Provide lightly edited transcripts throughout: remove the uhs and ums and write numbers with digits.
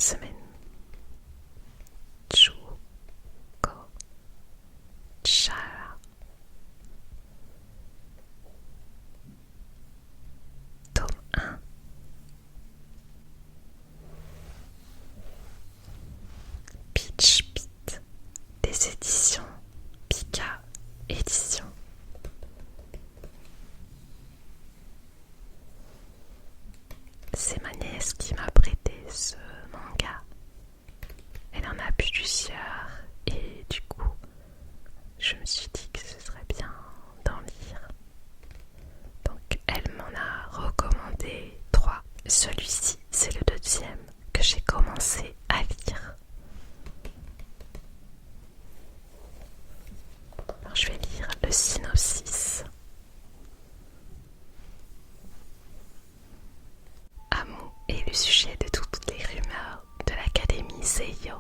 cette semaine. Chuko Chara. Tome 1. Pitch Pit des éditions Pika Édition. C'est ma nièce qui m'a prêté ce manga. Elle en a plusieurs et du coup je me suis dit que ce serait bien d'en lire. Donc elle m'en a recommandé 3. Celui-ci c'est le deuxième que j'ai commencé à lire. Alors je vais lire le synopsis. Amu est le sujet de toutes les rumeurs de l'Académie Seiyo.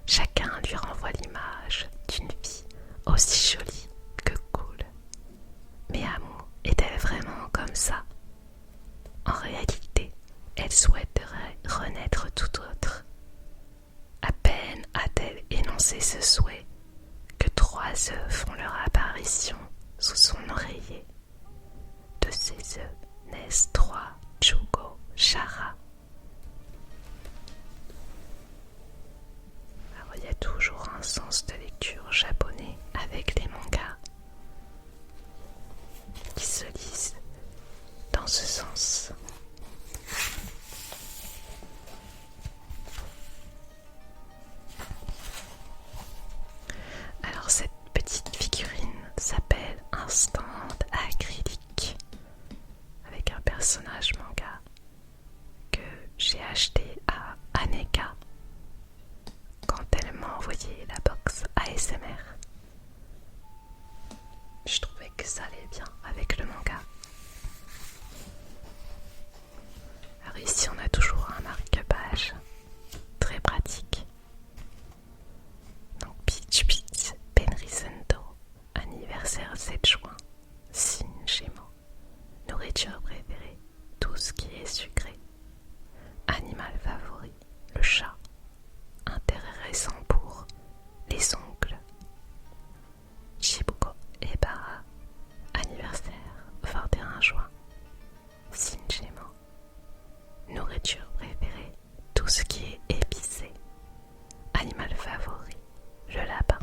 Chacun lui renvoie l'image d'une vie aussi jolie que cool. Mais Amu est-elle vraiment comme ça? En réalité, elle souhaiterait renaître tout autre. À peine a-t-elle énoncé ce souhait que 3 œufs font leur apparition sous son oreiller. De ces œufs naissent 3 Chuko Chara. Alors il y a toujours un sens de lecture japonais avec les mangas qui se lisent dans ce sens. Alors cette petite figurine s'appelle un stand acrylique avec un personnage manga que j'ai acheté à Aneka quand elle m'a envoyé la box ASMR. Je trouvais que ça allait bien avec le manga. Alors ici on a toujours un marque-page très pratique. Donc Peach Pit Penrisendo, anniversaire 7 juin, signe Gémeaux, nourriture préférée, tout ce qui est sucré. Animal favori, le chat. Intérêt récent pour les ongles. Shibuko et Bara, anniversaire 21 juin, signe Gémeaux. Nourriture préférée, tout ce qui est épicé. Animal favori, le lapin.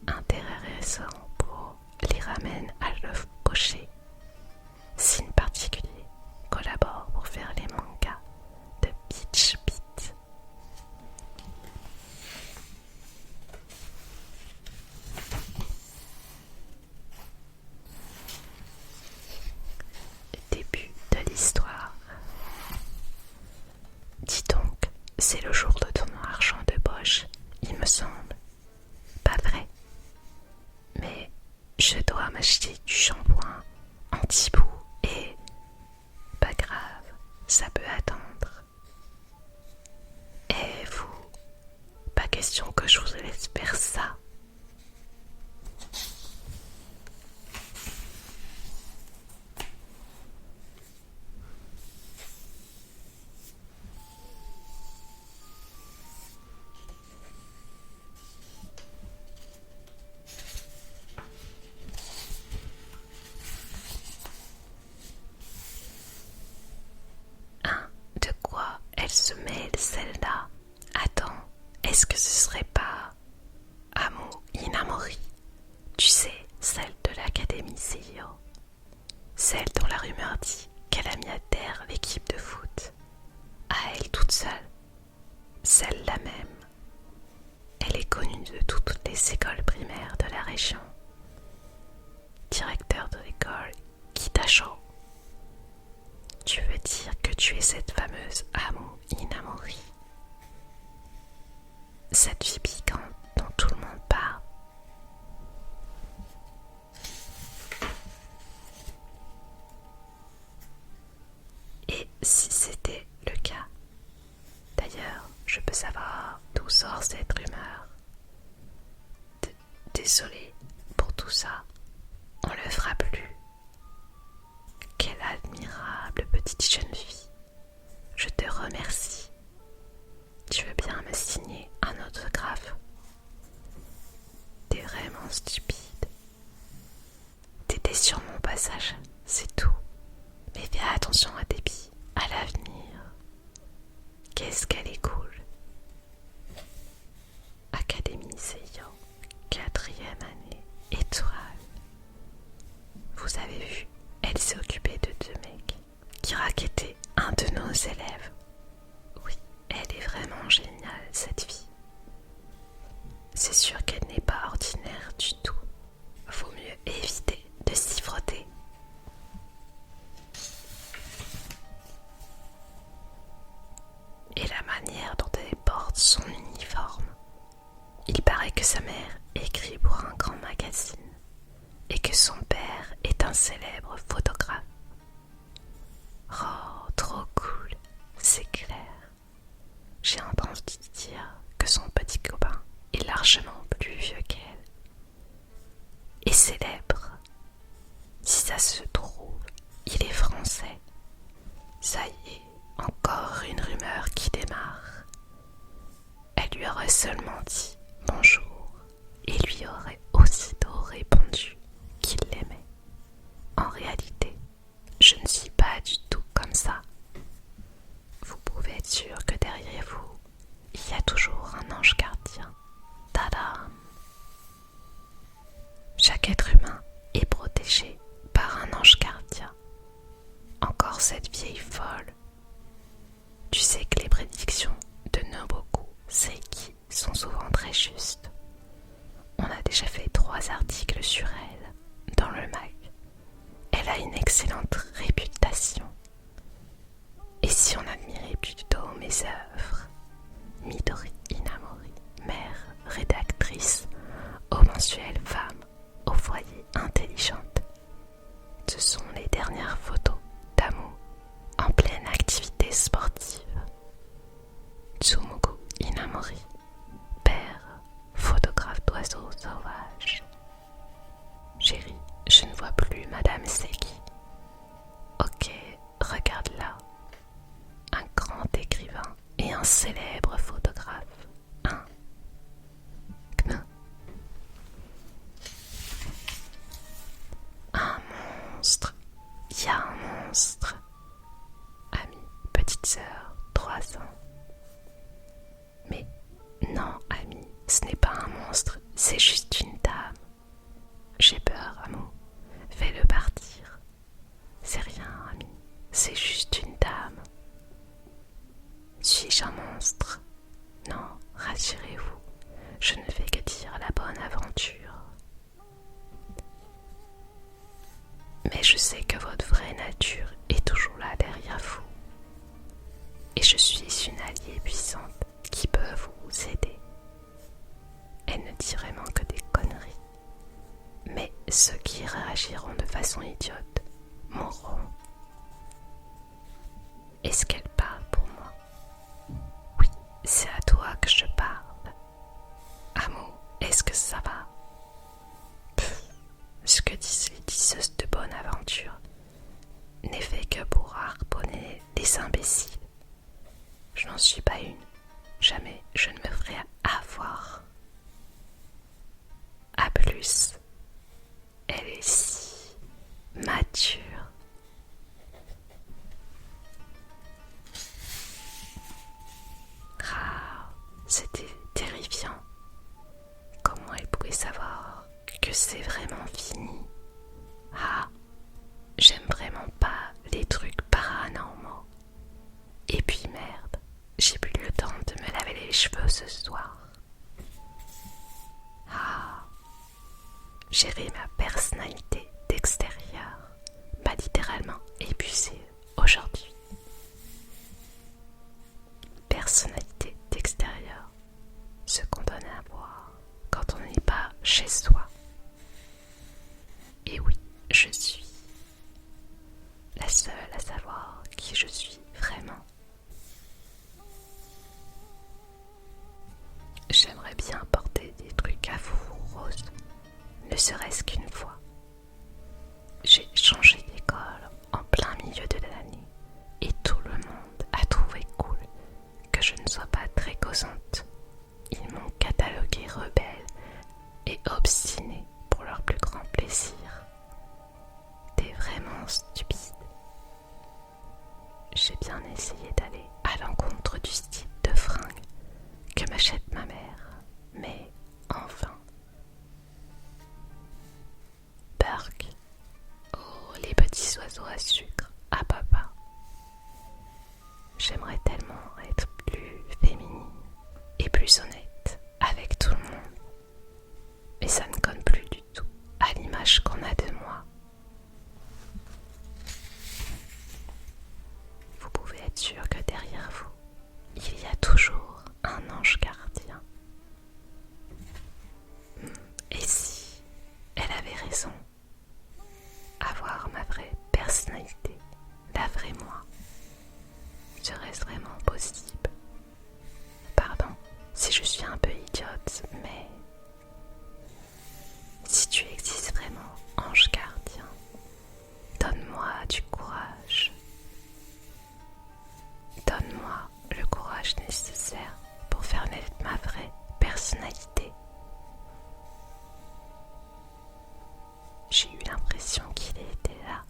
Intérêt récent pour les ramen à l'œuf poché. Signe particulier, collabore pour faire les mangas de Peach Pit. Début de l'histoire. Dis donc, c'est le jour de ton argent de poche, il me semble. Pas vrai? Mais je dois m'acheter du shampoing anti-boue et... Pas grave, ça peut attendre. Et vous? Pas question que je vous laisse faire ça. De quoi elle se mêle celle-là? Attends, est-ce que ce serait pas Amu Inamori? Tu sais, celle de l'Académie Seiyo. Celle dont la rumeur dit qu'elle a mis à terre l'équipe de foot. À elle toute seule. Celle-là même. Elle est connue de toutes les écoles primaires de la région. Directeur de l'école Kitasho. Tu veux dire que tu es cette fameuse Amu Inamori? Cette fille piquante dont tout le monde parle? Et si c'était le cas? D'ailleurs, je peux savoir d'où sort cette rumeur. Désolé pour tout ça, on le fera plus. Quelle admirable petite jeune fille. Je te remercie. s'élève. Oui, elle est vraiment géniale, cette fille. C'est sûr qu'elle n'est pas ordinaire du tout. Vaut mieux éviter de s'y frotter. Et la manière dont elle porte son uniforme. Il paraît que sa mère écrit pour un grand magazine et que son père est un célèbre photographe. Oh, trop cool, c'est clair. J'ai entendu dire que son petit copain est largement plus vieux qu'elle. Et célèbre. Si ça se trouve, il est français. Ça y est, encore une rumeur qui démarre. Elle lui aurait seulement dit bonjour et lui aurait aussitôt répondu qu'il l'aimait. En réalité, je ne suis pas du tout comme ça. Vous pouvez être sûr que derrière vous, il y a toujours un ange gardien. Tadam! Chaque être humain est protégé par un ange gardien. Encore cette vieille folle. Tu sais que les prédictions de Noboku Seiki sont souvent très justes. On a déjà fait 3 articles sur elle dans le mag. Elle a une excellente réputation. Et si on admirait plutôt mes œuvres, Midori Inamori, mère rédactrice au mensuel Femme au foyer intelligente. Ce sont les dernières photos d'amour en pleine activité sportive. Tsumugo Inamori, père, photographe d'oiseaux sauvages. Chérie, je ne vois plus Madame Seki. Ok, regarde là. Un grand écrivain et un célèbre photographe. Un monstre. Il y a un monstre. Ami, petite sœur, 3 ans. Mais non, ami, ce n'est pas un monstre, c'est juste une dame. J'ai peur, amour. Fais-le partir. C'est rien, ami, c'est juste une dame. Suis-je un monstre? Non, rassurez-vous, je ne fais que dire la bonne aventure. Mais je sais que votre vraie nature est toujours là derrière vous. Et je suis une alliée puissante qui peut vous aider. Elle ne dit vraiment que des conneries. Mais ceux qui réagiront de façon idiote mourront. Est-ce qu'elle parle pour moi? Oui, c'est à toi que je parle. Amour, est-ce que ça va? Ce que disent les tisseuses de bonne aventure n'est fait que pour harponner les imbéciles. Je n'en suis pas une. Jamais je ne me ferai avoir. À plus. Elle est si mature. Ah, c'était terrifiant. Comment elle pouvait savoir que c'est vraiment fini? Ah, j'aime vraiment pas les trucs paranormaux. Et puis merde, j'ai plus le temps de me laver les cheveux ce soir. Ah, gérer ma personnalité d'extérieur m'a littéralement épuisée aujourd'hui. Personnalité d'extérieur, ce qu'on donne à voir quand on n'est pas chez soi. Et oui, je suis la seule à savoir qui je suis vraiment. J'aimerais bien porter des trucs à fourrure rose, ne serait-ce qu'une fois. J'ai changé d'école en plein milieu de l'année et tout le monde a trouvé cool que je ne sois pas très causante. Ils m'ont cataloguée rebelle et obstinée pour leur plus grand plaisir. T'es vraiment stupide. J'ai bien essayé d'aller à l'encontre du style de fringues que m'achète ma mère, mais en vain. Burk. Oh, les petits oiseaux à sucre, à papa. J'aimerais tellement être plus féminine et plus honnête avec tout le monde. Mais ça ne colle plus du tout à l'image qu'on a de moi. Vous pouvez être sûr que derrière vous, il y a toujours un ange gardien. Et si elle avait raison, avoir ma vraie personnalité, la vraie moi, serait-ce vraiment possible? Pardon si je suis un peu idiote, mais si tu existes vraiment, ange gardien, donne-moi du courage. Donne-moi le courage nécessaire pour faire naître ma vraie personnalité. J'ai eu l'impression qu'il était là,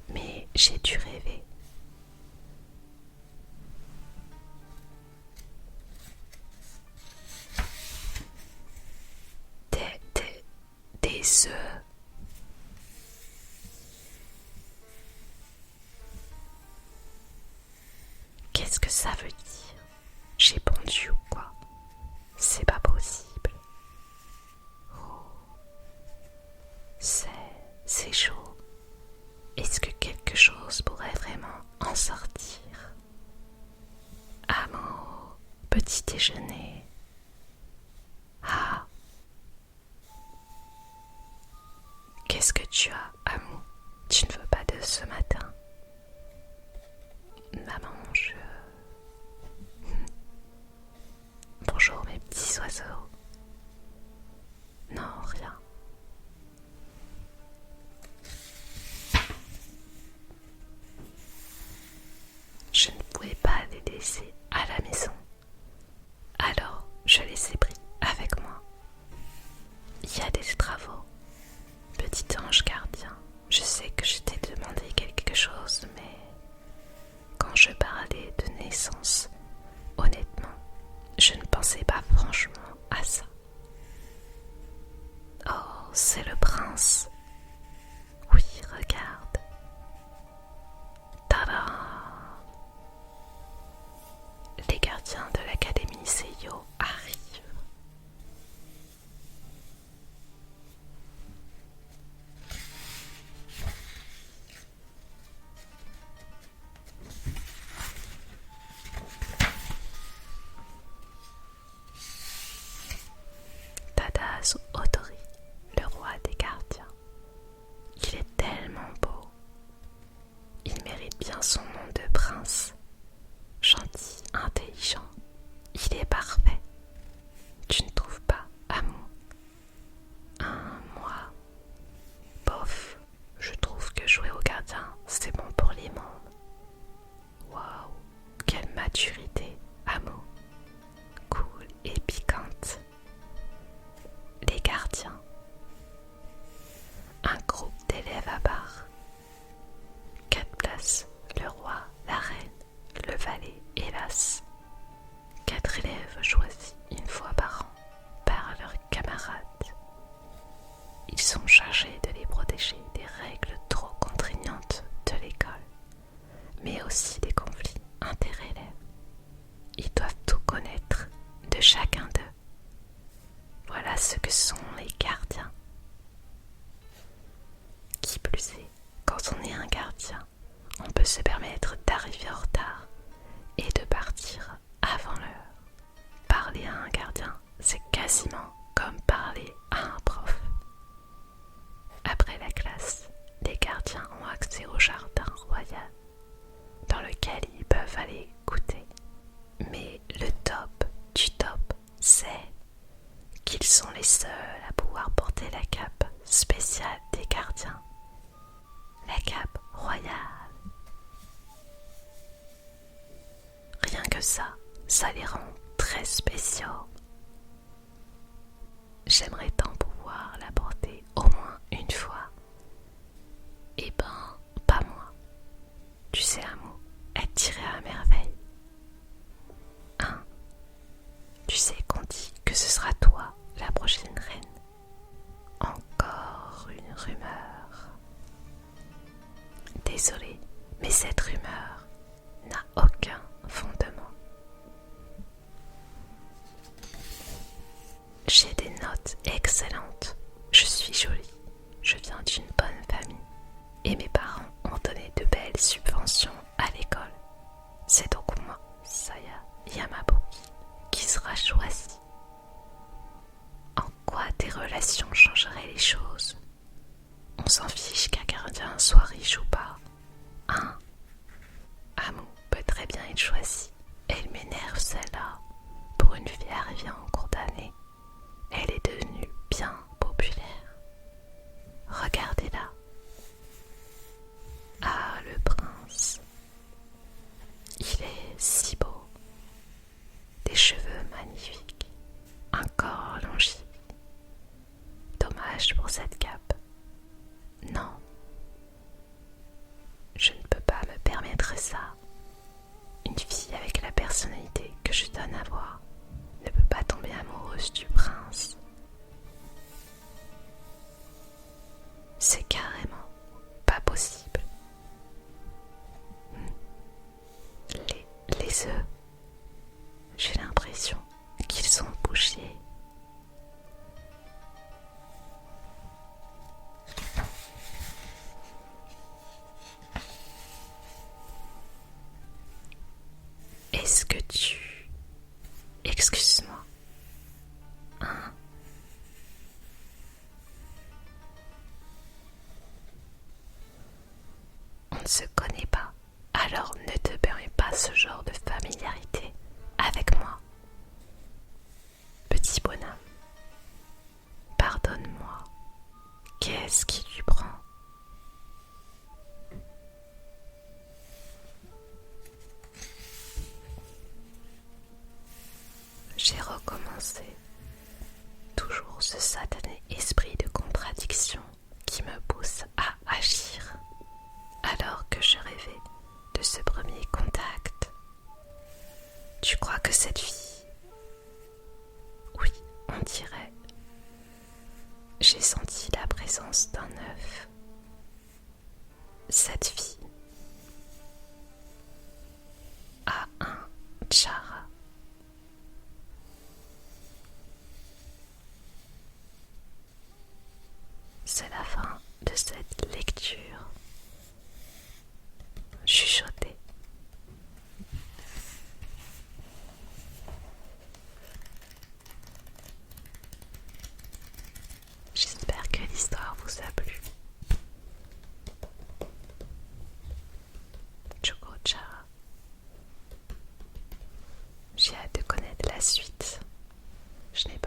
mais j'ai dû rêver. Des œufs. Qu'est-ce que ça veut dire? J'ai pondu ou quoi? C'est pas possible. Oh, c'est chaud. Est-ce que quelque chose pourrait vraiment en sortir? À mon petit déjeuner. Ah, qu'est-ce que tu as, Amou? Tu ne veux pas de ce matin? Maman, Bonjour mes petits oiseaux. Non, rien. Je ne pouvais pas les laisser à la maison. Alors, je les ai pris avec moi. Il y a des travaux. Petit ange gardien, je sais que je t'ai demandé quelque chose, mais quand je parlais de naissance, honnêtement, je ne pensais pas franchement à ça. Oh, c'est le prince. Oui, regarde. Tada! Les gardiens de l'académie Seiyo arrivent. Tadasu Otori, le roi des gardiens. Il est tellement beau. Il mérite bien son nom de prince. Gentil, intelligent. Il est parfait. Tu ne trouves pas, Amou? Moi, bof. Je trouve que jouer au gardien, c'est bon pour les membres. Waouh, quelle maturité, Amou. Cool et piquante. Les gardiens. Un groupe d'élèves à barre. 4 places, le roi, la reine, le valet et l'as. 4 élèves choisis une fois par an par leurs camarades. Ils sont chargés de les protéger des règles trop contraignantes de l'école, mais aussi des conflits interélèves. Ils doivent tout connaître de chacun d'eux. Voilà ce que sont les gardiens. Qui plus est, quand on est un gardien, on peut se permettre d'arriver en retard et de partir avant l'heure. Parler à un gardien, c'est quasiment comme parler à un prof. Après la classe, les gardiens ont accès au jardin royal, dans lequel ils peuvent aller goûter. Mais le top du top, c'est qu'ils sont les seuls à pouvoir porter la cape spéciale des gardiens. La cape royale. Rien que ça les rend très spéciaux. J'aimerais tant pouvoir la porter au moins une fois. Eh ben, pas moi. Tu sais, Amou, être tiré à merveille. Hein? Tu sais qu'on dit que ce sera toi la prochaine reine. Encore une rumeur. Désolée, mais cette rumeur n'a aucun Masaya Yamabuki qui sera choisi. En quoi tes relations changeraient les choses? On s'en fiche qu'un gardien soit riche ou pas. Hein? Amu peut très bien être choisi. Elle m'énerve celle-là. Pour une fille arrivée en cours d'année, elle est devenue bien populaire. Regardez-la. Ah, le prince. Il est si beau. Des cheveux magnifiques. Un corps longiligne. Dommage pour cette cape. Non. Je ne peux pas me permettre ça. Une fille avec la personnalité que je donne à voir ne peut pas tomber amoureuse du prince. C'est carrément pas possible. Les œufs, j'ai l'impression qu'ils sont bouchés. Est-ce que tu... Excuse-moi. Hein? On ne se connaît pas, alors ne te permets pas ce genre de familiarité avec moi. Petit bonhomme, pardonne-moi. Qu'est-ce qui lui prend? J'ai recommencé. Toujours ce satané esprit de contradiction qui me pousse à agir. Alors que je rêvais de ce premier contact. Tu crois que cette fille... Oui, on dirait. J'ai senti la présence d'un œuf. Cette fille a un chara. C'est la fin de cette lecture. Chuchotée. J'espère que l'histoire vous a plu. Choco-chara. J'ai hâte de connaître la suite. Je n'ai pas